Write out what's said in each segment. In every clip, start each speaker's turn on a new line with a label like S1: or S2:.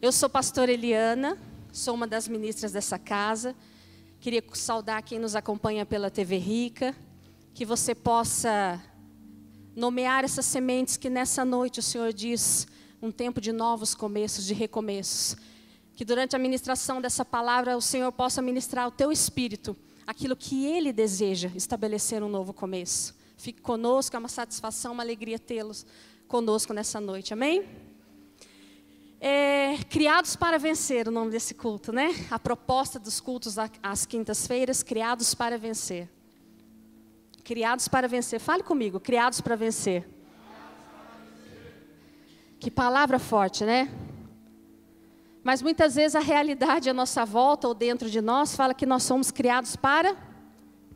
S1: Eu sou pastora Eliana, sou uma das ministras dessa casa. Queria saudar quem nos acompanha pela TV Rica, que você possa nomear essas sementes que nessa noite o Senhor diz, um tempo de novos começos, de recomeços. Que durante a ministração dessa palavra o Senhor possa ministrar ao teu espírito aquilo que Ele deseja, estabelecer um novo começo. Fique conosco, é uma satisfação, uma alegria tê-los conosco nessa noite, amém? Criados para vencer, o nome desse culto, né? A proposta dos cultos às quintas-feiras, criados para vencer. Criados para vencer, fale comigo, criados para vencer. Que palavra forte, né? Mas muitas vezes a realidade à nossa volta ou dentro de nós fala que nós somos criados para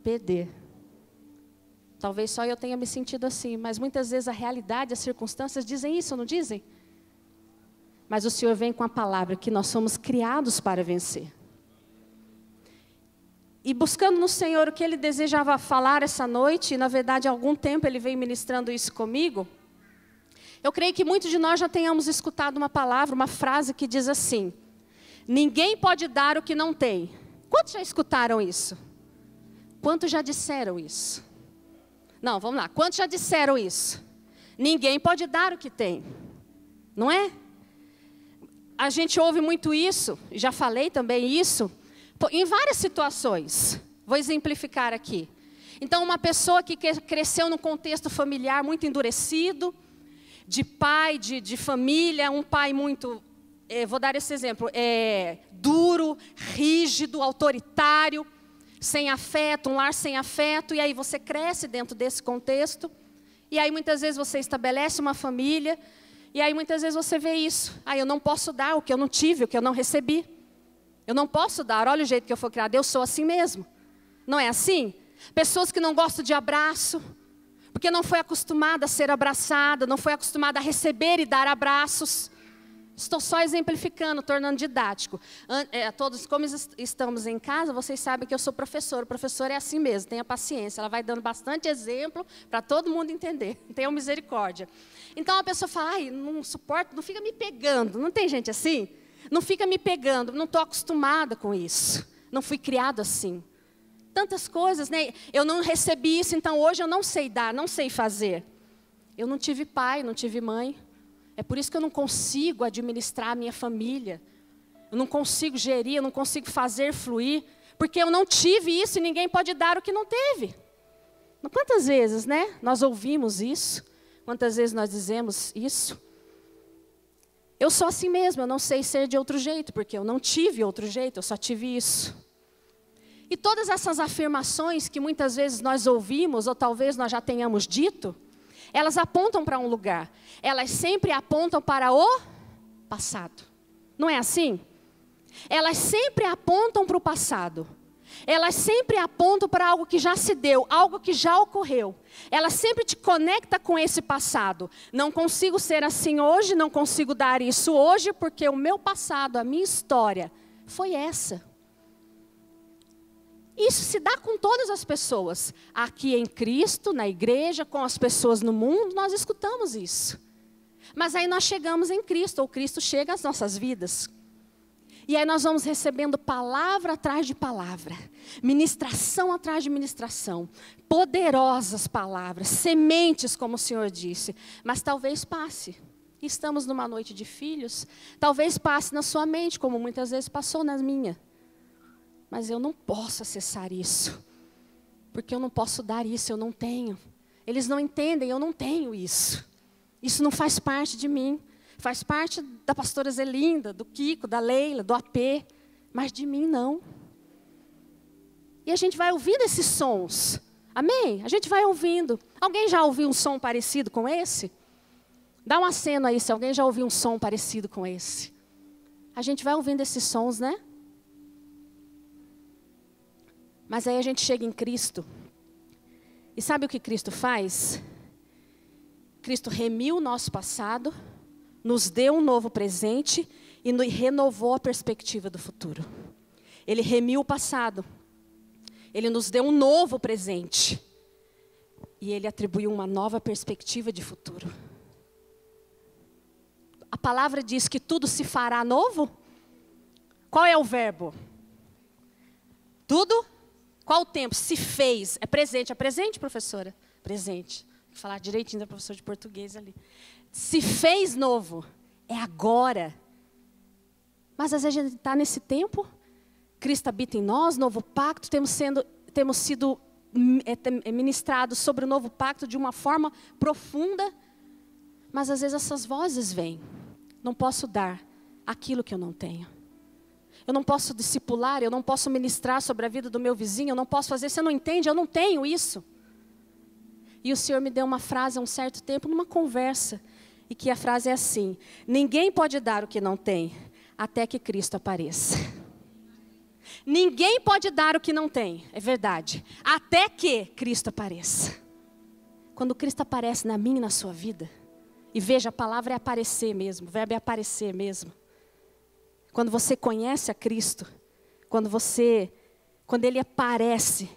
S1: perder. Talvez só eu tenha me sentido assim, mas muitas vezes a realidade, as circunstâncias dizem isso, não dizem? Mas o Senhor vem com a palavra que nós somos criados para vencer. E buscando no Senhor o que Ele desejava falar essa noite, e na verdade há algum tempo Ele veio ministrando isso comigo, eu creio que muitos de nós já tenhamos escutado uma palavra, uma frase que diz assim: ninguém pode dar o que não tem. Quantos já escutaram isso? Quantos já disseram isso? Não, vamos lá, quantos já disseram isso? Ninguém pode dar o que tem, não é? A gente ouve muito isso, já falei também isso, em várias situações. Vou exemplificar aqui. Então, uma pessoa que cresceu num contexto familiar muito endurecido, de pai, de família, um pai muito, vou dar esse exemplo, duro, rígido, autoritário, sem afeto, um lar sem afeto, e aí você cresce dentro desse contexto, e aí muitas vezes você estabelece uma família, e aí muitas vezes você vê isso. Eu não posso dar o que eu não tive, o que eu não recebi. Eu não posso dar, olha o jeito que eu fui criada, eu sou assim mesmo. Não é assim? Pessoas que não gostam de abraço, porque não foi acostumada a ser abraçada, não foi acostumada a receber e dar abraços. Estou só exemplificando, tornando didático. Todos, como estamos em casa, vocês sabem que eu sou professora. O professor é assim mesmo, tenha paciência. Ela vai dando bastante exemplo para todo mundo entender. Tenham misericórdia. Então a pessoa fala, não suporto, não fica me pegando. Não tem gente assim? Não fica me pegando, não estou acostumada com isso. Não fui criado assim. Tantas coisas, né? Eu não recebi isso, então hoje eu não sei dar, não sei fazer. Eu não tive pai, não tive mãe. É por isso que eu não consigo administrar a minha família. Eu não consigo gerir, eu não consigo fazer fluir. Porque eu não tive isso e ninguém pode dar o que não teve. Quantas vezes, né? Nós ouvimos isso. Quantas vezes nós dizemos isso? Eu sou assim mesmo, eu não sei ser de outro jeito. Porque eu não tive outro jeito, eu só tive isso. E todas essas afirmações que muitas vezes nós ouvimos, ou talvez nós já tenhamos dito, elas apontam para um lugar. Elas sempre apontam para o passado. Não é assim? Elas sempre apontam para o passado. Elas sempre apontam para algo que já se deu, algo que já ocorreu. Elas sempre te conectam com esse passado. Não consigo ser assim hoje, não consigo dar isso hoje, porque o meu passado, a minha história, foi essa. Isso se dá com todas as pessoas. Aqui em Cristo, na igreja, com as pessoas no mundo, nós escutamos isso. Mas aí nós chegamos em Cristo, ou Cristo chega às nossas vidas. E aí nós vamos recebendo palavra atrás de palavra, ministração atrás de ministração, poderosas palavras, sementes, como o Senhor disse. Mas talvez passe. Estamos numa noite de filhos, talvez passe na sua mente, como muitas vezes passou na minha. Mas eu não posso acessar isso, porque eu não posso dar isso, eu não tenho. Eles não entendem, eu não tenho isso. Isso não faz parte de mim. Faz parte da pastora Zelinda, do Kiko, da Leila, do AP, mas de mim não. E a gente vai ouvindo esses sons, amém? A gente vai ouvindo. Alguém já ouviu um som parecido com esse? Dá um aceno aí se alguém já ouviu um som parecido com esse. A gente vai ouvindo esses sons, né? Mas aí a gente chega em Cristo. E sabe o que Cristo faz? Cristo remiu o nosso passado, nos deu um novo presente e renovou a perspectiva do futuro. Ele remiu o passado. Ele nos deu um novo presente. E Ele atribuiu uma nova perspectiva de futuro. a palavra diz que tudo se fará novo? Qual é o verbo? Tudo? Qual o tempo? Se fez. É presente, professora? Presente. Vou falar direitinho da professora de português ali. Se fez novo. É agora. Mas às vezes a gente está nesse tempo. Cristo habita em nós, novo pacto. Temos sido ministrados sobre o novo pacto de uma forma profunda. Mas às vezes essas vozes vêm. Não posso dar aquilo que eu não tenho. Eu não posso discipular, eu não posso ministrar sobre a vida do meu vizinho, eu não posso fazer, você não entende, eu não tenho isso. E o Senhor me deu uma frase há um certo tempo, numa conversa, e que a frase é assim: ninguém pode dar o que não tem, até que Cristo apareça. Ninguém pode dar o que não tem, é verdade, até que Cristo apareça. Quando Cristo aparece na minha e na sua vida, e veja, a palavra é aparecer mesmo, o verbo é aparecer mesmo. Quando você conhece a Cristo, quando Ele aparece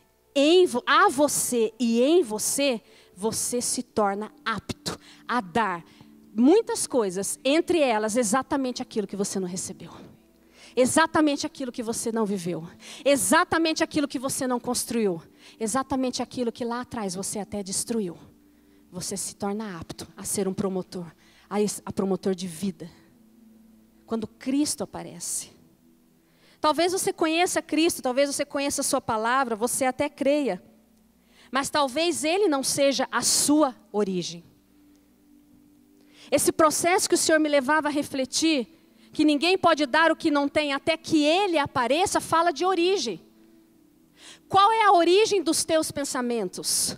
S1: a você e em você, você se torna apto a dar muitas coisas, entre elas exatamente aquilo que você não recebeu. Exatamente aquilo que você não viveu. Exatamente aquilo que você não construiu. Exatamente aquilo que lá atrás você até destruiu. Você se torna apto a ser um promotor, a promotor de vida. Quando Cristo aparece. Talvez você conheça Cristo, talvez você conheça a sua palavra, você até creia. Mas talvez Ele não seja a sua origem. Esse processo que o Senhor me levava a refletir, que ninguém pode dar o que não tem até que Ele apareça, fala de origem. Qual é a origem dos teus pensamentos?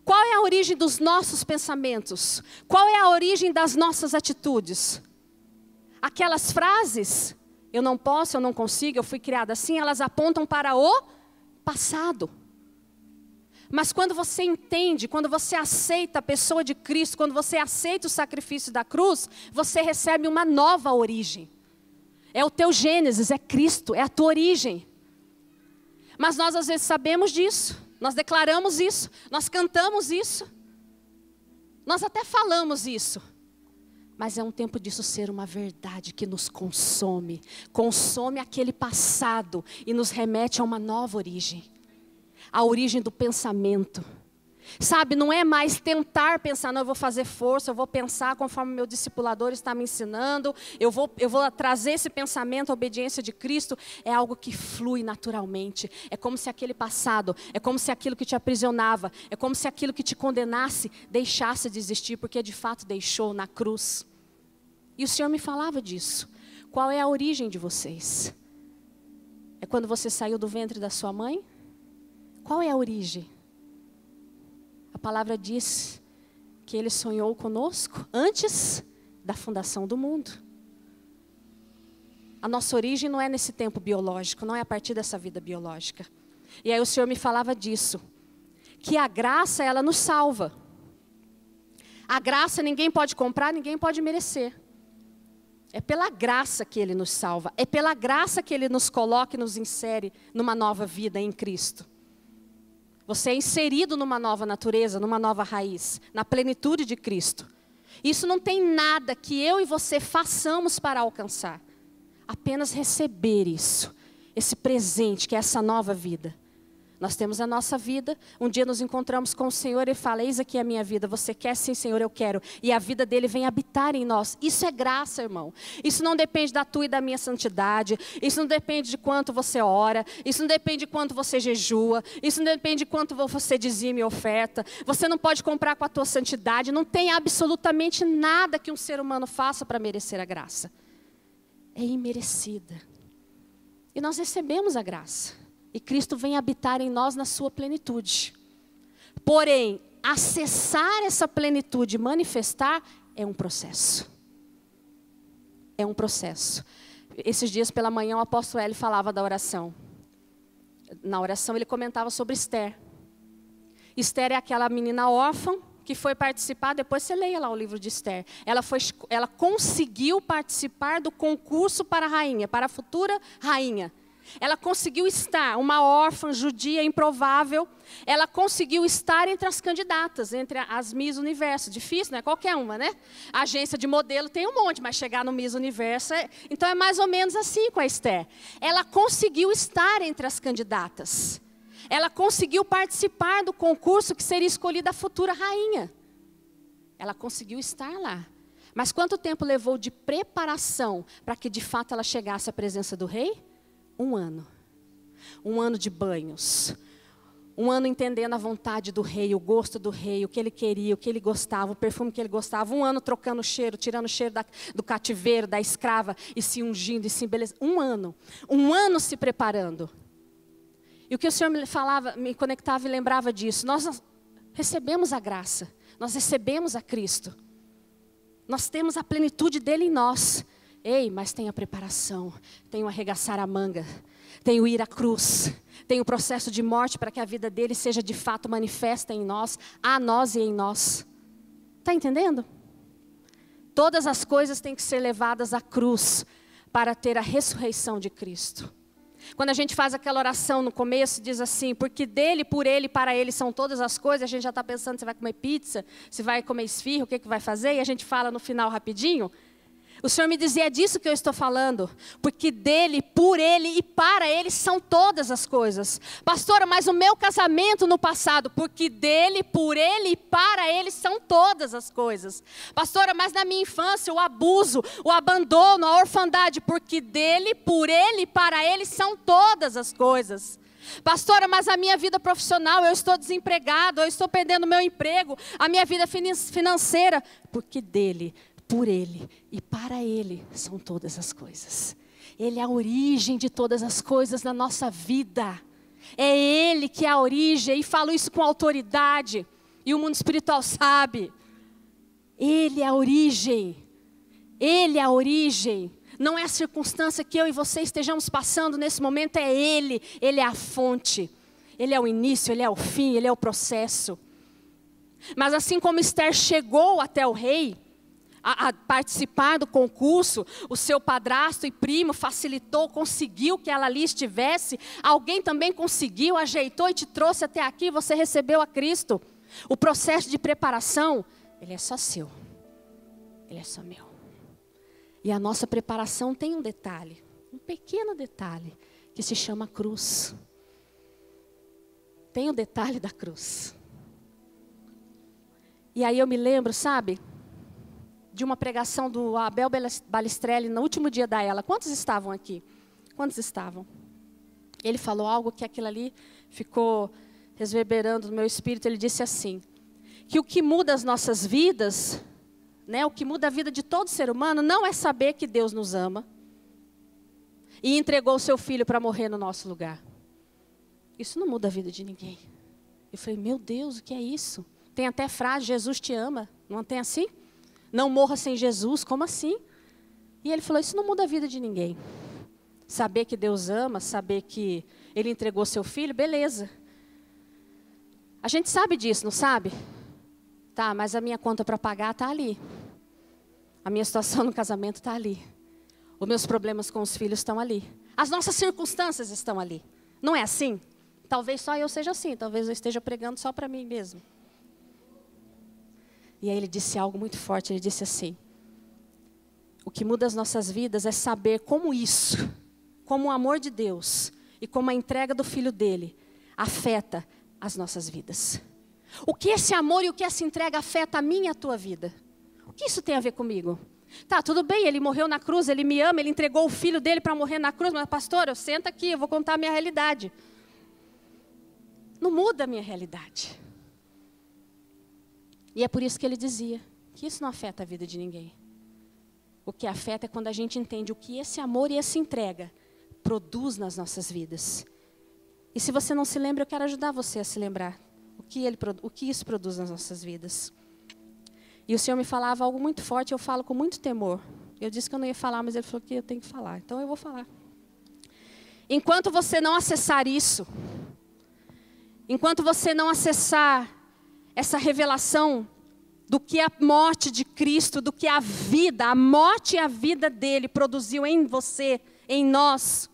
S1: Qual é a origem dos nossos pensamentos? Qual é a origem das nossas atitudes? Aquelas frases, eu não posso, eu não consigo, eu fui criada assim, elas apontam para o passado. Mas quando você entende, quando você aceita a pessoa de Cristo, quando você aceita o sacrifício da cruz, você recebe uma nova origem. É o teu Gênesis, é Cristo, é a tua origem. Mas nós às vezes sabemos disso, nós declaramos isso, nós cantamos isso, nós até falamos isso. Mas é um tempo disso ser uma verdade que nos consome. Consome aquele passado e nos remete a uma nova origem. A origem do pensamento. Sabe, não é mais tentar pensar, não, eu vou fazer força, eu vou pensar conforme o meu discipulador está me ensinando. Eu vou trazer esse pensamento, a obediência de Cristo. É algo que flui naturalmente. É como se aquele passado, é como se aquilo que te aprisionava, é como se aquilo que te condenasse deixasse de existir, porque de fato deixou na cruz. E o Senhor me falava disso. Qual é a origem de vocês? É quando você saiu do ventre da sua mãe? Qual é a origem? A palavra diz que Ele sonhou conosco antes da fundação do mundo. A nossa origem não é nesse tempo biológico, não é a partir dessa vida biológica. E aí o Senhor me falava disso. Que a graça, ela nos salva. A graça ninguém pode comprar, ninguém pode merecer. É pela graça que Ele nos salva. É pela graça que Ele nos coloca e nos insere numa nova vida em Cristo. Você é inserido numa nova natureza, numa nova raiz, na plenitude de Cristo. Isso não tem nada que eu e você façamos para alcançar. Apenas receber isso, esse presente que é essa nova vida. Nós temos a nossa vida, um dia nos encontramos com o Senhor e fala, eis aqui a minha vida, você quer sim, Senhor, eu quero. E a vida dele vem habitar em nós. Isso é graça, irmão. Isso não depende da tua e da minha santidade. Isso não depende de quanto você ora. Isso não depende de quanto você jejua. Isso não depende de quanto você dizima e oferta. Você não pode comprar com a tua santidade. Não tem absolutamente nada que um ser humano faça para merecer a graça. É imerecida. E nós recebemos a graça. E Cristo vem habitar em nós na sua plenitude. Porém, acessar essa plenitude, manifestar, é um processo. É um processo. Esses dias pela manhã o apóstolo Hélio falava da oração. Na oração ele comentava sobre Esther. Esther é aquela menina órfã que foi participar, depois você leia lá o livro de Esther. Ela conseguiu participar do concurso para a rainha, para a futura rainha. Ela conseguiu estar, uma órfã judia improvável, ela conseguiu estar entre as candidatas, entre as Miss Universo. Difícil, não é qualquer uma, né? A agência de modelo tem um monte, mas chegar no Miss Universo, então é mais ou menos assim com a Esther. Ela conseguiu estar entre as candidatas. Ela conseguiu participar do concurso que seria escolhida a futura rainha. Ela conseguiu estar lá. Mas quanto tempo levou de preparação para que de fato ela chegasse à presença do rei? 1 ano. 1 ano de banhos. 1 ano entendendo a vontade do rei, o gosto do rei, o que ele queria, o que ele gostava, o perfume que ele gostava. 1 ano trocando o cheiro, tirando o cheiro do cativeiro, da escrava, e se ungindo, e se embelezando. 1 ano. 1 ano se preparando. E o que o Senhor me falava, me conectava e lembrava disso. Nós recebemos a graça. Nós recebemos a Cristo. Nós temos a plenitude dele em nós. Ei, mas tem a preparação, tem o arregaçar a manga, tem o ir à cruz, tem o processo de morte para que a vida dele seja de fato manifesta em nós, a nós e em nós. Está entendendo? Todas as coisas têm que ser levadas à cruz para ter a ressurreição de Cristo. Quando a gente faz aquela oração no começo, diz assim, porque dele, por ele, para ele são todas as coisas, a gente já está pensando se vai comer pizza, se vai comer esfirra, o que vai fazer, e a gente fala no final rapidinho. O Senhor me dizia, é disso que eu estou falando, porque dele, por ele e para ele são todas as coisas. Pastora, mas o meu casamento no passado, porque dele, por ele e para ele são todas as coisas. Pastora, mas na minha infância, o abuso, o abandono, a orfandade, porque dele, por ele e para ele são todas as coisas. Pastora, mas a minha vida profissional, eu estou desempregado, eu estou perdendo meu emprego, a minha vida financeira, porque dele, por ele e para ele são todas as coisas. Ele é a origem de todas as coisas na nossa vida. É ele que é a origem, e falo isso com autoridade, e o mundo espiritual sabe. Ele é a origem. Ele é a origem. Não é a circunstância que eu e você estejamos passando nesse momento, é ele. Ele é a fonte. Ele é o início, ele é o fim, ele é o processo. Mas assim como Esther chegou até o rei, a participar do concurso, o seu padrasto e primo facilitou, conseguiu que ela ali estivesse, alguém também conseguiu, ajeitou e te trouxe até aqui, você recebeu a Cristo. O processo de preparação, ele é só seu, ele é só meu. E a nossa preparação tem um detalhe, um pequeno detalhe, que se chama cruz. Tem o detalhe da cruz. E aí eu me lembro, sabe, de uma pregação do Abel Balistrelli no último dia da Ela. Quantos estavam aqui? Quantos estavam? Ele falou algo que aquilo ali ficou reverberando no meu espírito. Ele disse assim, que o que muda as nossas vidas, né, o que muda a vida de todo ser humano, não é saber que Deus nos ama e entregou o seu filho para morrer no nosso lugar. Isso não muda a vida de ninguém. Eu falei, meu Deus, o que é isso? Tem até frase, Jesus te ama. Não tem assim? Não morra sem Jesus, como assim? E ele falou, isso não muda a vida de ninguém. Saber que Deus ama, saber que Ele entregou seu filho, beleza. A gente sabe disso, não sabe? Tá, mas a minha conta para pagar está ali. A minha situação no casamento está ali. Os meus problemas com os filhos estão ali. As nossas circunstâncias estão ali. Não é assim? Talvez só eu seja assim, talvez eu esteja pregando só para mim mesmo. E aí ele disse algo muito forte, ele disse assim, o que muda as nossas vidas é saber como isso, como o amor de Deus e como a entrega do Filho dele afeta as nossas vidas. O que esse amor e o que essa entrega afeta a minha e a tua vida? O que isso tem a ver comigo? Tá, tudo bem, ele morreu na cruz, ele me ama, ele entregou o Filho dele para morrer na cruz, mas pastor, eu sento aqui, eu vou contar a minha realidade. Não muda a minha realidade. E é por isso que ele dizia que isso não afeta a vida de ninguém. O que afeta é quando a gente entende o que esse amor e essa entrega produz nas nossas vidas. E se você não se lembra, eu quero ajudar você a se lembrar o que isso produz nas nossas vidas. E o Senhor me falava algo muito forte, eu falo com muito temor. Eu disse que eu não ia falar, mas Ele falou que eu tenho que falar. Então eu vou falar. Enquanto você não acessar isso, enquanto você não acessar essa revelação do que a morte de Cristo, do que a vida, a morte e a vida dele produziu em você, em nós,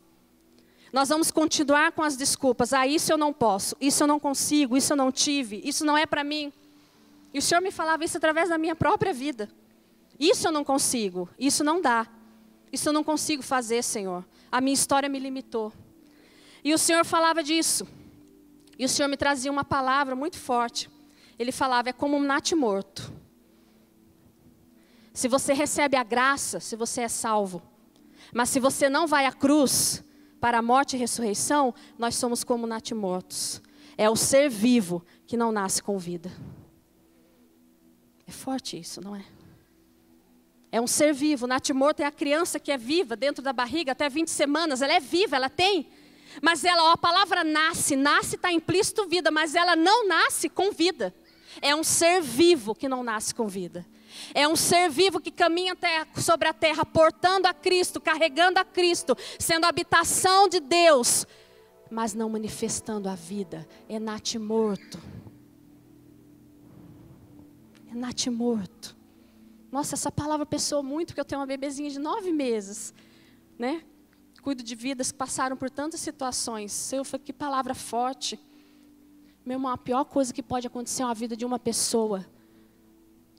S1: Nós vamos continuar com as desculpas. Ah, isso eu não posso, isso eu não consigo, isso eu não tive, isso não é para mim. E o Senhor me falava isso através da minha própria vida. Isso eu não consigo, isso não dá. Isso eu não consigo fazer, Senhor. A minha história me limitou. E o Senhor falava disso. E o Senhor me trazia uma palavra muito forte. Ele falava, é como um natimorto. Se você recebe a graça, se você é salvo. Mas se você não vai à cruz para a morte e ressurreição, nós somos como natimortos. É o ser vivo que não nasce com vida. É forte isso, não é? É um ser vivo. O natimorto é a criança que é viva dentro da barriga até 20 semanas. Ela é viva, ela tem. Mas ela, a palavra nasce está implícito vida, mas ela não nasce com vida. É um ser vivo que não nasce com vida. É um ser vivo que caminha sobre a terra, portando a Cristo, carregando a Cristo, sendo a habitação de Deus, mas não manifestando a vida. É natimorto. É natimorto. Nossa, essa palavra pessoou muito, porque eu tenho uma bebezinha de 9 meses, né? Cuido de vidas que passaram por tantas situações. Eu falei, que palavra forte. Meu irmão, a pior coisa que pode acontecer na vida de uma pessoa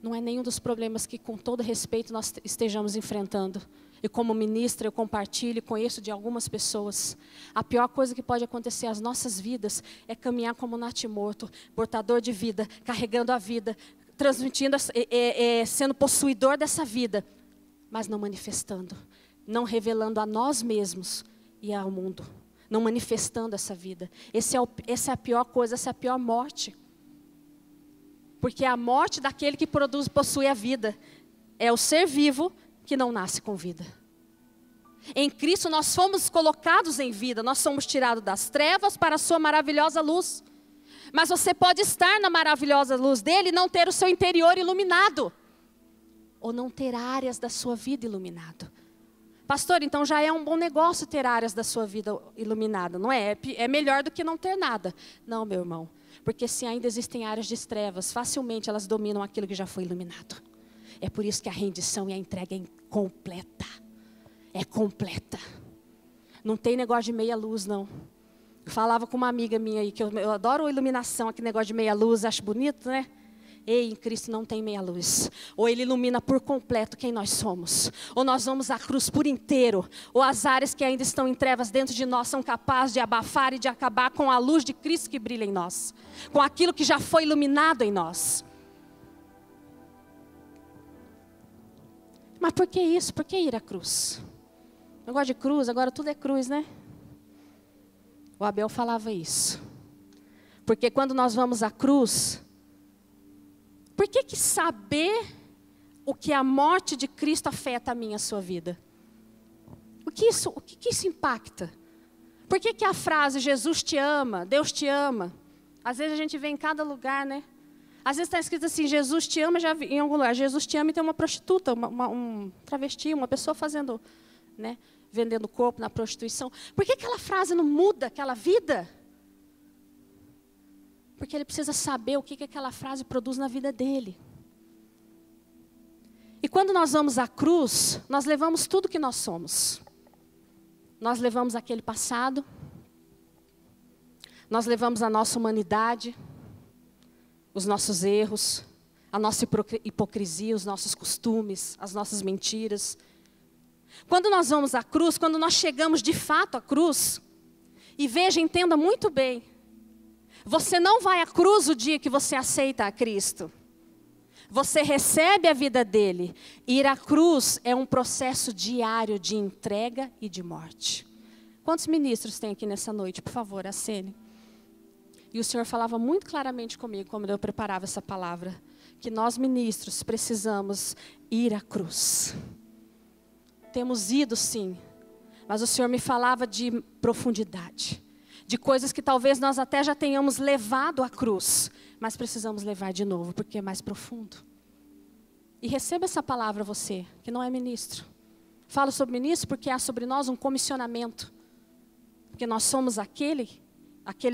S1: não é nenhum dos problemas que, com todo respeito, nós estejamos enfrentando. E como ministra, eu compartilho e conheço de algumas pessoas. A pior coisa que pode acontecer às nossas vidas é caminhar como natimorto, portador de vida, carregando a vida, transmitindo, sendo possuidor dessa vida, mas não manifestando, não revelando a nós mesmos e ao mundo, não manifestando essa vida. Essa é a pior coisa, essa é a pior morte. Porque é a morte daquele que possui a vida. É o ser vivo que não nasce com vida. Em Cristo nós fomos colocados em vida, nós somos tirados das trevas para a sua maravilhosa luz. Mas você pode estar na maravilhosa luz dele e não ter o seu interior iluminado. Ou não ter áreas da sua vida iluminado. Pastor, então já é um bom negócio ter áreas da sua vida iluminada, não é? É melhor do que não ter nada. Não, meu irmão. Porque se ainda existem áreas de trevas, facilmente elas dominam aquilo que já foi iluminado. É por isso que a rendição e a entrega é completa. É completa. Não tem negócio de meia luz, não. Eu falava com uma amiga minha aí, que eu adoro a iluminação, aquele negócio de meia luz, acho bonito, né? Ei, em Cristo não tem meia luz. Ou Ele ilumina por completo quem nós somos. Ou nós vamos à cruz por inteiro. Ou as áreas que ainda estão em trevas dentro de nós são capazes de abafar e de acabar com a luz de Cristo que brilha em nós. Com aquilo que já foi iluminado em nós. Mas por que isso? Por que ir à cruz? Eu gosto de cruz, agora tudo é cruz, né? O Abel falava isso. Porque quando nós vamos à cruz... Por que saber o que a morte de Cristo afeta a minha e a sua vida? O que isso impacta? Por que a frase Jesus te ama, Deus te ama? Às vezes a gente vê em cada lugar, né? Às vezes está escrito assim, Jesus te ama, já vi em algum lugar. Jesus te ama e tem uma prostituta, um travesti, uma pessoa fazendo, né? Vendendo corpo na prostituição. Por que aquela frase não muda aquela vida? Porque ele precisa saber o que aquela frase produz na vida dele. E quando nós vamos à cruz, nós levamos tudo que nós somos. Nós levamos aquele passado. Nós levamos a nossa humanidade, os nossos erros, a nossa hipocrisia, os nossos costumes, as nossas mentiras. Quando nós vamos à cruz, quando nós chegamos de fato à cruz, e veja, entenda muito bem, você não vai à cruz o dia que você aceita a Cristo. Você recebe a vida dele. Ir à cruz é um processo diário de entrega e de morte. Quantos ministros tem aqui nessa noite? Por favor, acene. E o Senhor falava muito claramente comigo, quando eu preparava essa palavra, que nós ministros precisamos ir à cruz. Temos ido sim, mas o Senhor me falava de profundidade. De coisas que talvez nós até já tenhamos levado à cruz, mas precisamos levar de novo, porque é mais profundo. E receba essa palavra você, que não é ministro. Falo sobre ministro porque há sobre nós um comissionamento. Porque nós somos aqueles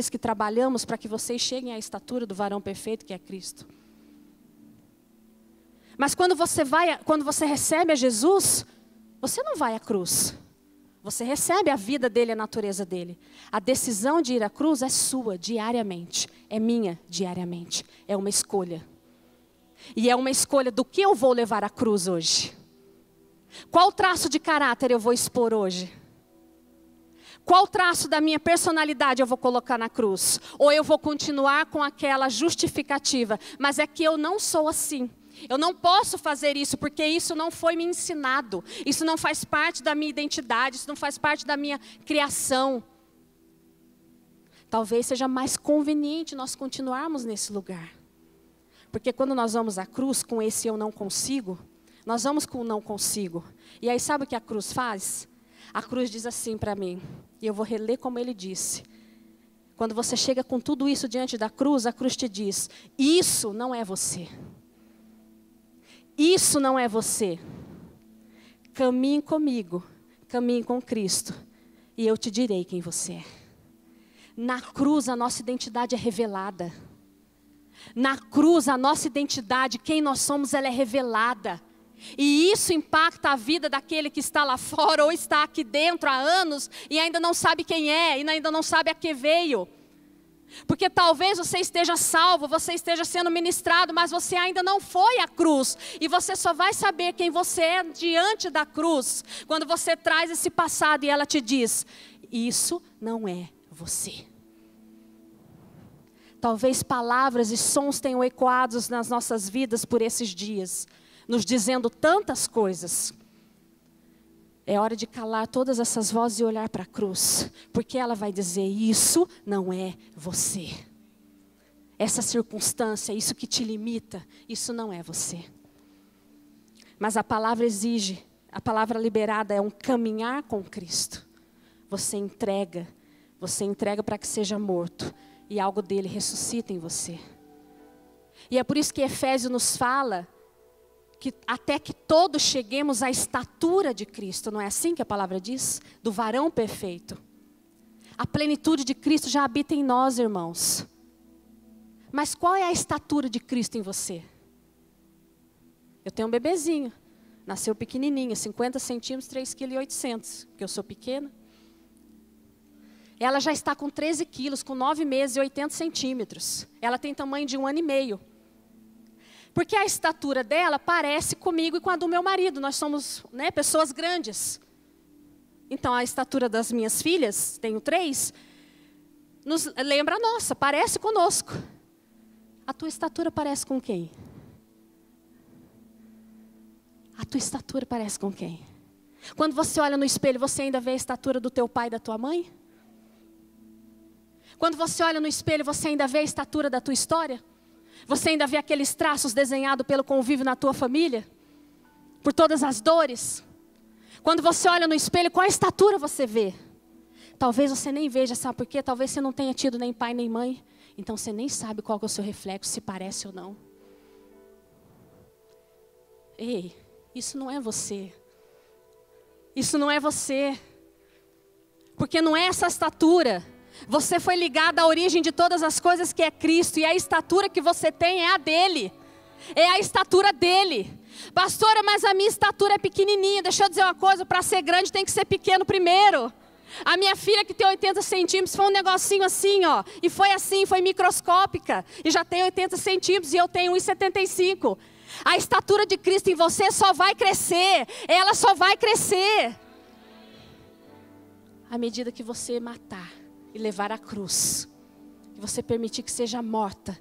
S1: que trabalhamos para que vocês cheguem à estatura do varão perfeito, que é Cristo. Mas quando você recebe a Jesus, você não vai à cruz. Você recebe a vida dele, a natureza dele. A decisão de ir à cruz é sua diariamente. É minha diariamente. É uma escolha. E é uma escolha do que eu vou levar à cruz hoje. Qual traço de caráter eu vou expor hoje? Qual traço da minha personalidade eu vou colocar na cruz? Ou eu vou continuar com aquela justificativa? Mas é que eu não sou assim. Eu não posso fazer isso porque isso não foi me ensinado. Isso não faz parte da minha identidade, isso não faz parte da minha criação. Talvez seja mais conveniente nós continuarmos nesse lugar. Porque quando nós vamos à cruz com esse eu não consigo, nós vamos com o não consigo. E aí sabe o que a cruz faz? A cruz diz assim para mim, e eu vou reler como ele disse. Quando você chega com tudo isso diante da cruz, a cruz te diz, isso não é você. Isso não é você. Caminhe comigo, caminhe com Cristo, e eu te direi quem você é. Na cruz a nossa identidade é revelada. Na cruz a nossa identidade, quem nós somos, ela é revelada. E isso impacta a vida daquele que está lá fora ou está aqui dentro há anos e ainda não sabe quem é, e ainda não sabe a que veio. Porque talvez você esteja salvo, você esteja sendo ministrado, mas você ainda não foi à cruz. E você só vai saber quem você é diante da cruz, quando você traz esse passado e ela te diz, isso não é você. Talvez palavras e sons tenham ecoado nas nossas vidas por esses dias, nos dizendo tantas coisas. É hora de calar todas essas vozes e olhar para a cruz. Porque ela vai dizer, isso não é você. Essa circunstância, isso que te limita, isso não é você. Mas a palavra exige, a palavra liberada é um caminhar com Cristo. Você entrega para que seja morto. E algo dele ressuscita em você. E é por isso que Efésios nos fala que até que todos cheguemos à estatura de Cristo, não é assim que a palavra diz? Do varão perfeito. A plenitude de Cristo já habita em nós, irmãos. Mas qual é a estatura de Cristo em você? Eu tenho um bebezinho, nasceu pequenininha, 50 centímetros, 3,8 kg, porque eu sou pequena. Ela já está com 13 quilos, com 9 meses e 80 centímetros. Ela tem tamanho de 1 ano e meio. Porque a estatura dela parece comigo e com a do meu marido. Nós somos, pessoas grandes. Então a estatura das minhas filhas, tenho 3, nos lembra a nossa, parece conosco. A tua estatura parece com quem? A tua estatura parece com quem? Quando você olha no espelho, você ainda vê a estatura do teu pai e da tua mãe? Quando você olha no espelho, você ainda vê a estatura da tua história? Você ainda vê aqueles traços desenhados pelo convívio na tua família? Por todas as dores? Quando você olha no espelho, qual a estatura você vê? Talvez você nem veja, sabe por quê? Talvez você não tenha tido nem pai nem mãe. Então você nem sabe qual que é o seu reflexo, se parece ou não. Ei, isso não é você. Isso não é você. Porque não é essa estatura. Você foi ligado à origem de todas as coisas que é Cristo. E a estatura que você tem é a dele. É a estatura dele. Pastora, mas a minha estatura é pequenininha. Deixa eu dizer uma coisa, para ser grande tem que ser pequeno primeiro. A minha filha que tem 80 centímetros foi um negocinho assim, ó. E foi assim, foi microscópica. E já tem 80 centímetros e eu tenho 1,75. A estatura de Cristo em você só vai crescer. Ela só vai crescer. À medida que você matar e levar à cruz, e você permitir que seja morta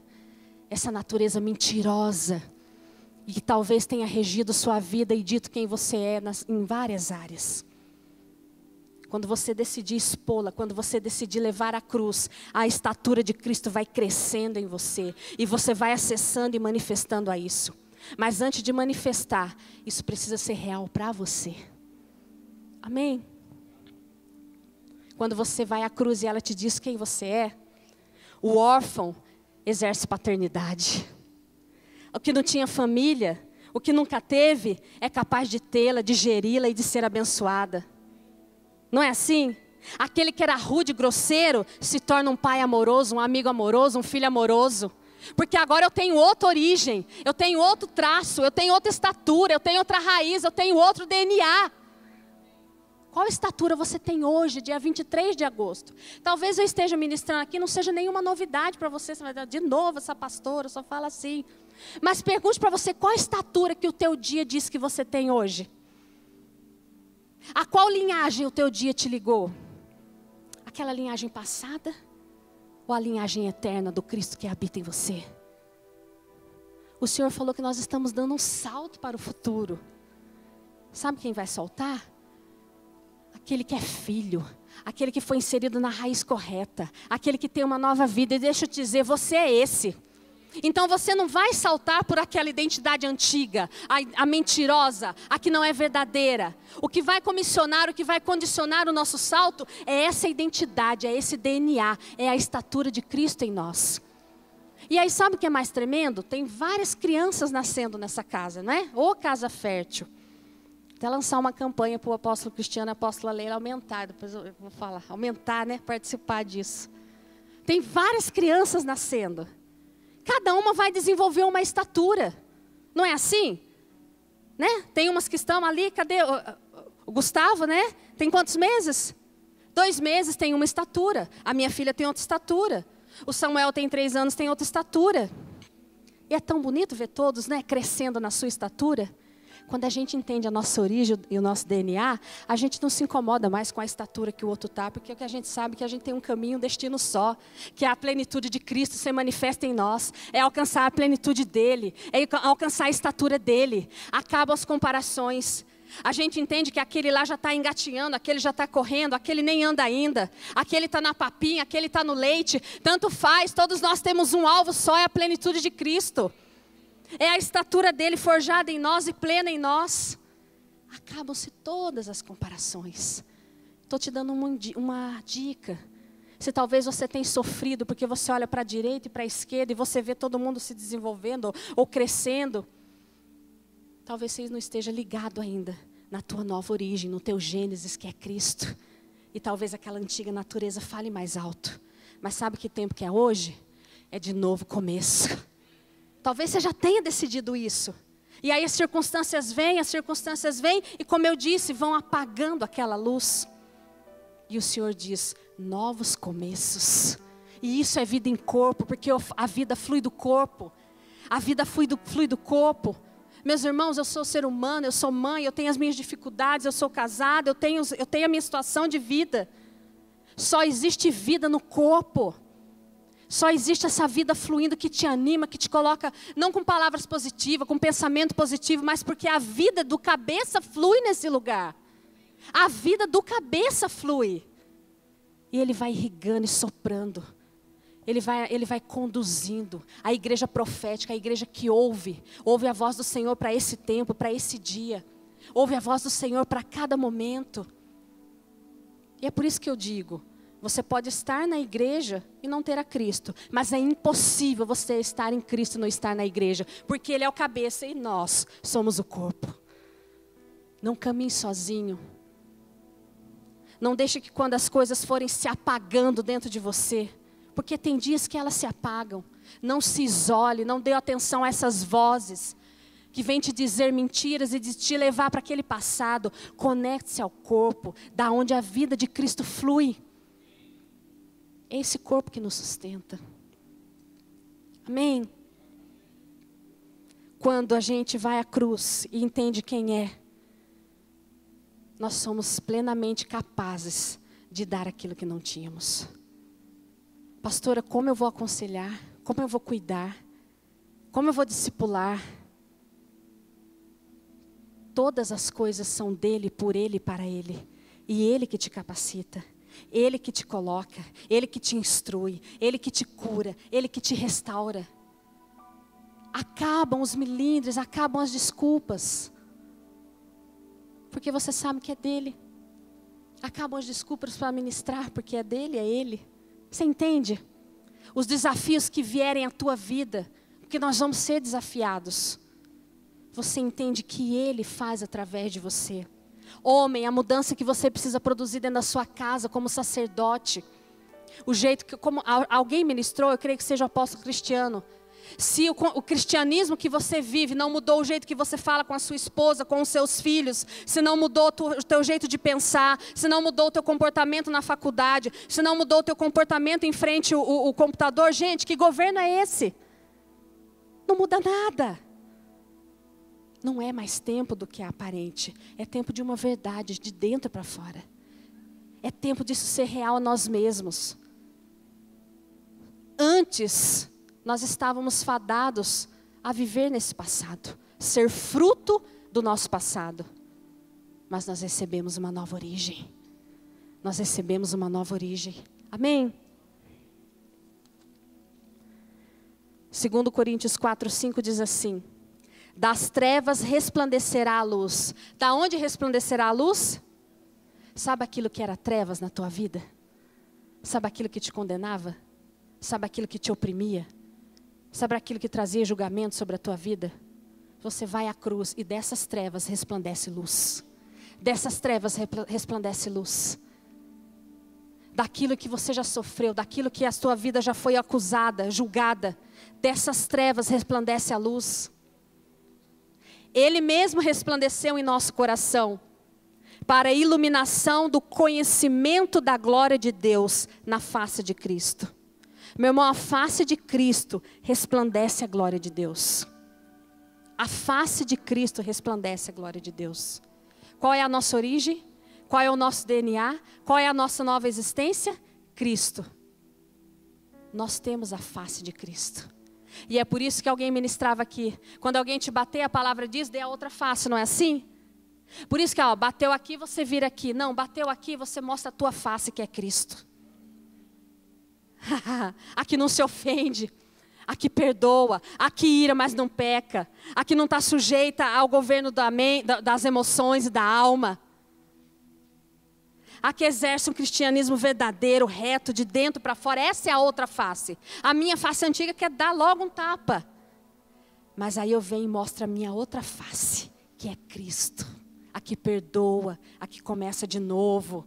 S1: essa natureza mentirosa, e que talvez tenha regido sua vida e dito quem você é em várias áreas. Quando você decidir expô-la, quando você decidir levar à cruz, a estatura de Cristo vai crescendo em você, e você vai acessando e manifestando a isso. Mas antes de manifestar, isso precisa ser real para você. Amém? Quando você vai à cruz e ela te diz quem você é, o órfão exerce paternidade. O que não tinha família, o que nunca teve, é capaz de tê-la, de geri-la e de ser abençoada. Não é assim? Aquele que era rude, grosseiro, se torna um pai amoroso, um amigo amoroso, um filho amoroso. Porque agora eu tenho outra origem, eu tenho outro traço, eu tenho outra estatura, eu tenho outra raiz, eu tenho outro DNA. Qual estatura você tem hoje, dia 23 de agosto? Talvez eu esteja ministrando aqui, não seja nenhuma novidade para você. Você vai dizer, de novo, essa pastora só fala assim. Mas pergunte para você, qual a estatura que o teu dia diz que você tem hoje? A qual linhagem o teu dia te ligou? Aquela linhagem passada? Ou a linhagem eterna do Cristo que habita em você? O Senhor falou que nós estamos dando um salto para o futuro. Sabe quem vai saltar? Aquele que é filho, aquele que foi inserido na raiz correta, aquele que tem uma nova vida. E deixa eu te dizer, você é esse. Então você não vai saltar por aquela identidade antiga, a mentirosa, a que não é verdadeira. O que vai comissionar, o que vai condicionar o nosso salto é essa identidade, é esse DNA, é a estatura de Cristo em nós. E aí sabe o que é mais tremendo? Tem várias crianças nascendo nessa casa, não é? Ô casa fértil. Até lançar uma campanha para o apóstolo Cristiano e a apóstola Leila aumentar, depois eu vou falar, aumentar, né? Participar disso. Tem várias crianças nascendo. Cada uma vai desenvolver uma estatura. Não é assim? Né? Tem umas que estão ali, cadê o Gustavo, né? Tem quantos meses? 2 meses tem uma estatura. A minha filha tem outra estatura. O Samuel tem 3 anos, tem outra estatura. E é tão bonito ver todos, né, crescendo na sua estatura. Quando a gente entende a nossa origem e o nosso DNA, a gente não se incomoda mais com a estatura que o outro está, porque o que a gente sabe é que a gente tem um caminho, um destino só, que é a plenitude de Cristo se manifesta em nós, é alcançar a plenitude dele, é alcançar a estatura dele. Acabam as comparações. A gente entende que aquele lá já está engatinhando, aquele já está correndo, aquele nem anda ainda, aquele está na papinha, aquele está no leite, tanto faz, todos nós temos um alvo só, é a plenitude de Cristo. É a estatura dele forjada em nós e plena em nós. Acabam-se todas as comparações. Estou te dando uma dica. Se talvez você tenha sofrido porque você olha para a direita e para a esquerda e você vê todo mundo se desenvolvendo ou crescendo, talvez você não esteja ligado ainda na tua nova origem, no teu Gênesis que é Cristo. E talvez aquela antiga natureza fale mais alto. Mas sabe que tempo que é hoje? É de novo começo. Talvez você já tenha decidido isso. E aí as circunstâncias vêm, e como eu disse, vão apagando aquela luz. E o Senhor diz, novos começos. E isso é vida em corpo, porque a vida flui do corpo. A vida flui do corpo. Meus irmãos, eu sou ser humano, eu sou mãe, eu tenho as minhas dificuldades, eu sou casada, eu tenho a minha situação de vida. Só existe vida no corpo. Só existe essa vida fluindo que te anima, que te coloca, não com palavras positivas, com pensamento positivo, mas porque a vida do cabeça flui nesse lugar. A vida do cabeça flui. E ele vai irrigando e soprando. Ele vai conduzindo a igreja profética, a igreja que ouve a voz do Senhor para esse tempo, para esse dia. Ouve a voz do Senhor para cada momento. E é por isso que eu digo, você pode estar na igreja e não ter a Cristo, mas é impossível você estar em Cristo e não estar na igreja, porque Ele é o cabeça e nós somos o corpo. Não caminhe sozinho. Não deixe que quando as coisas forem se apagando dentro de você, porque tem dias que elas se apagam, não se isole, não dê atenção a essas vozes que vêm te dizer mentiras e de te levar para aquele passado. Conecte-se ao corpo, da onde a vida de Cristo flui. É esse corpo que nos sustenta. Amém? Quando a gente vai à cruz e entende quem é, nós somos plenamente capazes de dar aquilo que não tínhamos. Pastora, como eu vou aconselhar? Como eu vou cuidar? Como eu vou discipular? Todas as coisas são dele, por ele e para ele. E ele que te capacita. Ele que te coloca, Ele que te instrui, Ele que te cura, Ele que te restaura. Acabam os milindres, acabam as desculpas. Porque você sabe que é dele. Acabam as desculpas para ministrar, porque é dele, é ele. Você entende? Os desafios que vierem à tua vida, porque nós vamos ser desafiados. Você entende que ele faz através de você. Homem, a mudança que você precisa produzir dentro da sua casa como sacerdote. O jeito que, como alguém ministrou, eu creio que seja o apóstolo Cristiano. Se o cristianismo que você vive não mudou o jeito que você fala com a sua esposa, com os seus filhos, se não mudou o teu jeito de pensar, se não mudou o teu comportamento na faculdade, se não mudou o teu comportamento em frente ao computador, gente, que governo é esse? Não muda nada. Não é mais tempo do que é aparente, é tempo de uma verdade, de dentro para fora. É tempo disso ser real a nós mesmos. Antes, nós estávamos fadados a viver nesse passado, ser fruto do nosso passado. Mas nós recebemos uma nova origem. Nós recebemos uma nova origem. Amém? 2 Coríntios 4:5 diz assim: das trevas resplandecerá a luz. Da onde resplandecerá a luz? Sabe aquilo que era trevas na tua vida? Sabe aquilo que te condenava? Sabe aquilo que te oprimia? Sabe aquilo que trazia julgamento sobre a tua vida? Você vai à cruz e dessas trevas resplandece luz. Dessas trevas resplandece luz. Daquilo que você já sofreu, daquilo que a tua vida já foi acusada, julgada, dessas trevas resplandece a luz. Ele mesmo resplandeceu em nosso coração, para a iluminação do conhecimento da glória de Deus na face de Cristo. Meu irmão, a face de Cristo resplandece a glória de Deus. A face de Cristo resplandece a glória de Deus. Qual é a nossa origem? Qual é o nosso DNA? Qual é a nossa nova existência? Cristo. Nós temos a face de Cristo. E é por isso que alguém ministrava aqui. Quando alguém te bater, a palavra diz, dê a outra face, não é assim? Por isso que, bateu aqui, você vira aqui. Não, bateu aqui, você mostra a tua face, que é Cristo. A que não se ofende, a que perdoa, a que ira, mas não peca, a que não está sujeita ao governo das emoções e da alma, a que exerce um cristianismo verdadeiro, reto, de dentro para fora. Essa é a outra face. A minha face antiga quer dar logo um tapa, mas aí eu venho e mostro a minha outra face, que é Cristo, a que perdoa, a que começa de novo,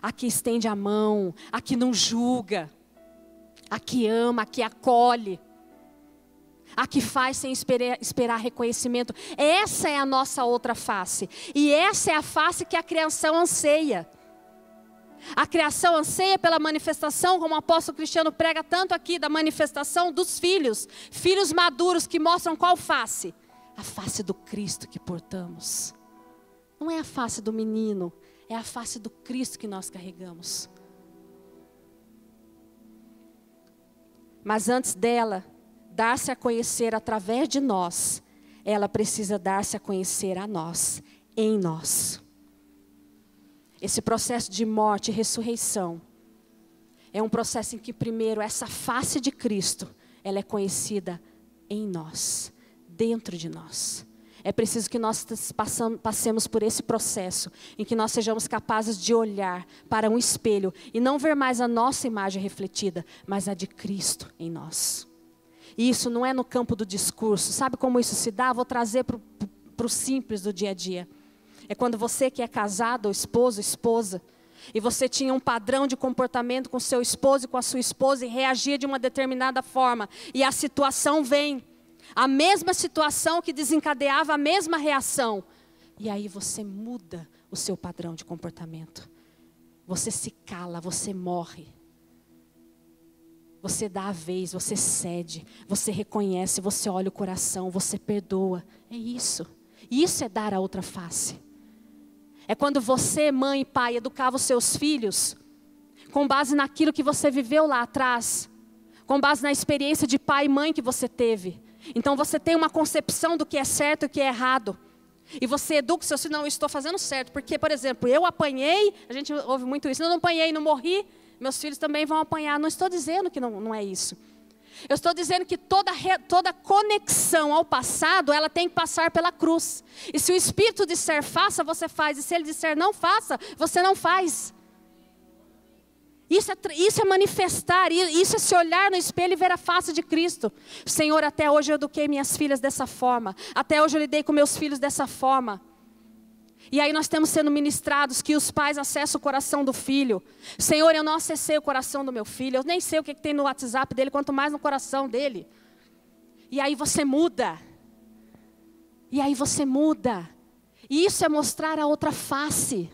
S1: a que estende a mão, a que não julga, a que ama, a que acolhe, a que faz sem esperar reconhecimento. Essa é a nossa outra face. E essa é a face que a criação anseia. A criação anseia pela manifestação, como o apóstolo Cristiano prega tanto aqui, da manifestação dos filhos. Filhos maduros que mostram qual face? A face do Cristo que portamos. Não é a face do menino, é a face do Cristo que nós carregamos. Mas antes dela dar-se a conhecer através de nós, ela precisa dar-se a conhecer a nós, em nós. Esse processo de morte e ressurreição é um processo em que primeiro essa face de Cristo, ela é conhecida em nós, dentro de nós. É preciso que nós passemos por esse processo, em que nós sejamos capazes de olhar para um espelho e não ver mais a nossa imagem refletida, mas a de Cristo em nós. E isso não é no campo do discurso. Sabe como isso se dá? Vou trazer para o simples do dia a dia. É quando você que é casado, ou esposo, esposa, e você tinha um padrão de comportamento com seu esposo e com a sua esposa e reagia de uma determinada forma, e a situação vem. A mesma situação que desencadeava a mesma reação. E aí você muda o seu padrão de comportamento. Você se cala, você morre. Você dá a vez, você cede, você reconhece, você olha o coração, você perdoa. É isso. Isso é dar a outra face. É quando você, mãe e pai, educava os seus filhos com base naquilo que você viveu lá atrás, com base na experiência de pai e mãe que você teve. Então você tem uma concepção do que é certo e o que é errado. E você educa os seus filhos, não, eu estou fazendo certo. Porque, por exemplo, eu apanhei, a gente ouve muito isso, eu não apanhei, não morri, meus filhos também vão apanhar. Não estou dizendo que não é isso. Eu estou dizendo que toda conexão ao passado, ela tem que passar pela cruz. E se o Espírito disser faça, você faz. E se ele disser não faça, você não faz. Isso é manifestar, isso é se olhar no espelho e ver a face de Cristo. Senhor, até hoje eu eduquei minhas filhas dessa forma. Até hoje eu lidei com meus filhos dessa forma. E aí nós estamos sendo ministrados que os pais acessam o coração do filho. Senhor, eu não acessei o coração do meu filho. Eu nem sei o que tem no WhatsApp dele, quanto mais no coração dele. E aí você muda. E aí você muda. E isso é mostrar a outra face.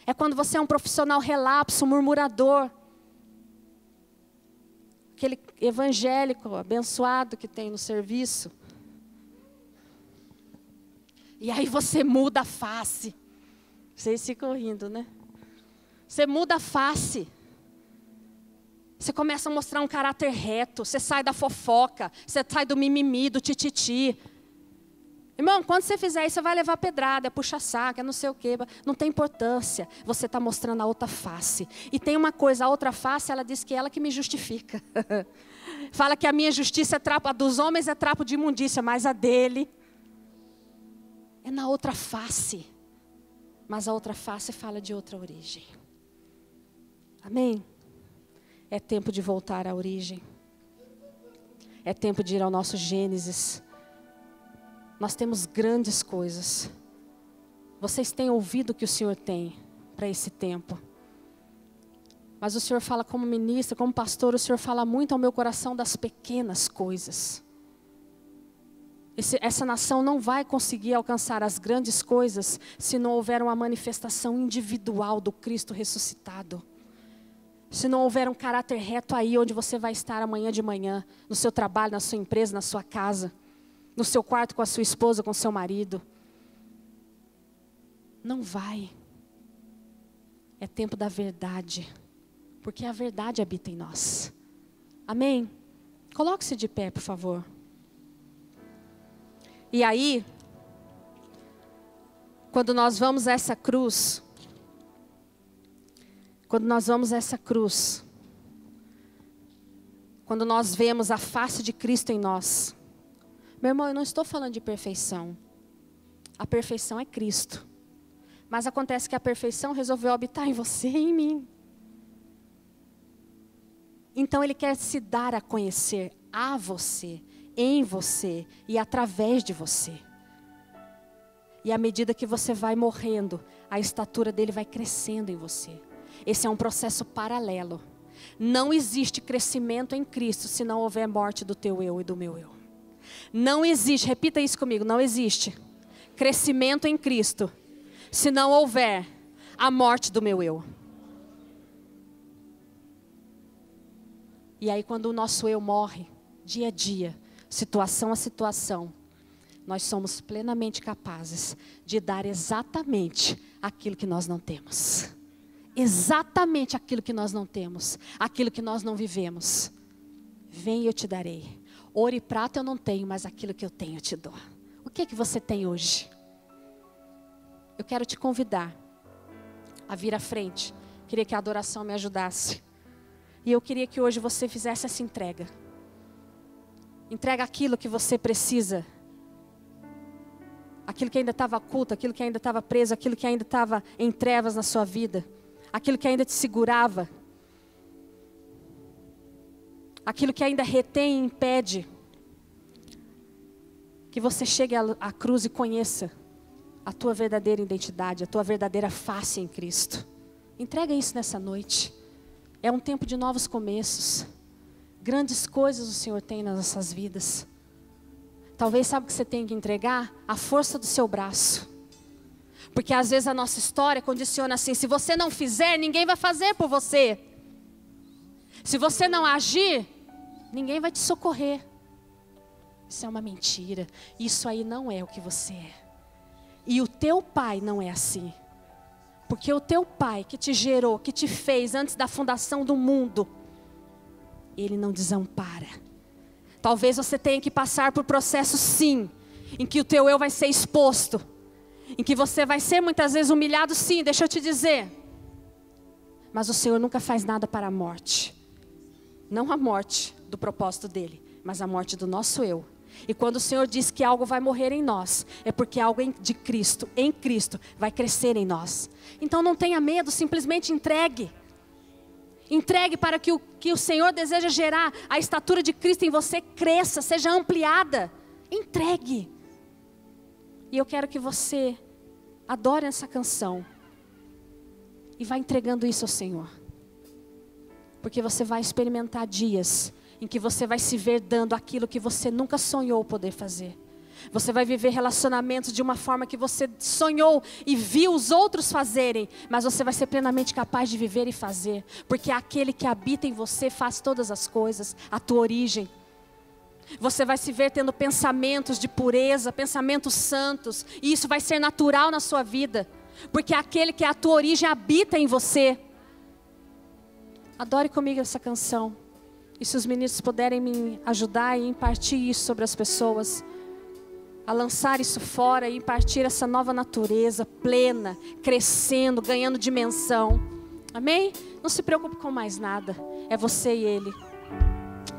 S1: É quando você é um profissional relapso, murmurador. Aquele evangélico abençoado que tem no serviço. E aí você muda a face. Vocês ficam rindo, né? Você muda a face. Você começa a mostrar um caráter reto. Você sai da fofoca. Você sai do mimimi, do tititi. Irmão, quando você fizer isso, você vai levar pedrada, é puxa-saco, é não sei o quê. Não tem importância. Você está mostrando a outra face. E tem uma coisa, a outra face, ela diz que é ela que me justifica. Fala que a minha justiça é trapo, a dos homens é trapo de imundícia, mas a dele é na outra face. Mas a outra face fala de outra origem. Amém? É tempo de voltar à origem. É tempo de ir ao nosso Gênesis. Nós temos grandes coisas. Vocês têm ouvido o que o Senhor tem para esse tempo. Mas o Senhor fala como ministra, como pastor, o Senhor fala muito ao meu coração das pequenas coisas. Essa nação não vai conseguir alcançar as grandes coisas se não houver uma manifestação individual do Cristo ressuscitado. Se não houver um caráter reto aí onde você vai estar amanhã de manhã, no seu trabalho, na sua empresa, na sua casa, no seu quarto com a sua esposa, com o seu marido. Não vai. É tempo da verdade. Porque a verdade habita em nós. Amém? Coloque-se de pé, por favor. E aí, quando nós vamos a essa cruz, quando nós vemos a face de Cristo em nós, meu irmão, eu não estou falando de perfeição. A perfeição é Cristo. Mas acontece que a perfeição resolveu habitar em você e em mim. Então Ele quer se dar a conhecer a você, em você e através de você. E à medida que você vai morrendo, a estatura dele vai crescendo em você. Esse é um processo paralelo. Não existe crescimento em Cristo se não houver morte do teu eu e do meu eu. Não existe, repita isso comigo, não existe crescimento em Cristo se não houver a morte do meu eu. E aí quando o nosso eu morre, dia a dia, situação a situação, nós somos plenamente capazes de dar exatamente aquilo que nós não temos. Exatamente aquilo que nós não temos, aquilo que nós não vivemos. Vem e eu te darei. Ouro e prata eu não tenho, mas aquilo que eu tenho eu te dou. O que é que você tem hoje? Eu quero te convidar a vir à frente. Queria que a adoração me ajudasse. E eu queria que hoje você fizesse essa entrega. Entrega aquilo que você precisa. Aquilo que ainda estava oculto, aquilo que ainda estava preso, aquilo que ainda estava em trevas na sua vida. Aquilo que ainda te segurava. Aquilo que ainda retém e impede. Que você chegue à cruz e conheça a tua verdadeira identidade, a tua verdadeira face em Cristo. Entrega isso nessa noite. É um tempo de novos começos. Grandes coisas o Senhor tem nas nossas vidas. Talvez sabe o que você tem que entregar? A força do seu braço. Porque às vezes a nossa história condiciona assim, se você não fizer, ninguém vai fazer por você. Se você não agir, ninguém vai te socorrer. Isso é uma mentira. Isso aí não é o que você é. E o teu pai não é assim. Porque o teu pai que te gerou, que te fez antes da fundação do mundo, ele não desampara. Talvez você tenha que passar por processos sim, em que o teu eu vai ser exposto. Em que você vai ser muitas vezes humilhado sim, deixa eu te dizer. Mas o Senhor nunca faz nada para a morte. Não a morte do propósito dele, mas a morte do nosso eu. E quando o Senhor diz que algo vai morrer em nós, é porque algo de Cristo, em Cristo, vai crescer em nós. Então não tenha medo, simplesmente entregue. Entregue para que o Senhor deseja gerar, a estatura de Cristo em você cresça, seja ampliada. Entregue. E eu quero que você adore essa canção. E vá entregando isso ao Senhor. Porque você vai experimentar dias em que você vai se ver dando aquilo que você nunca sonhou poder fazer. Você vai viver relacionamentos de uma forma que você sonhou e viu os outros fazerem, mas você vai ser plenamente capaz de viver e fazer, porque aquele que habita em você faz todas as coisas, a tua origem. Você vai se ver tendo pensamentos de pureza, pensamentos santos, e isso vai ser natural na sua vida, porque aquele que é a tua origem habita em você. Adore comigo essa canção, e se os meninos puderem me ajudar e impartir isso sobre as pessoas, a lançar isso fora e impartir essa nova natureza plena, crescendo, ganhando dimensão. Amém? Não se preocupe com mais nada. É você e Ele.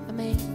S1: Amém.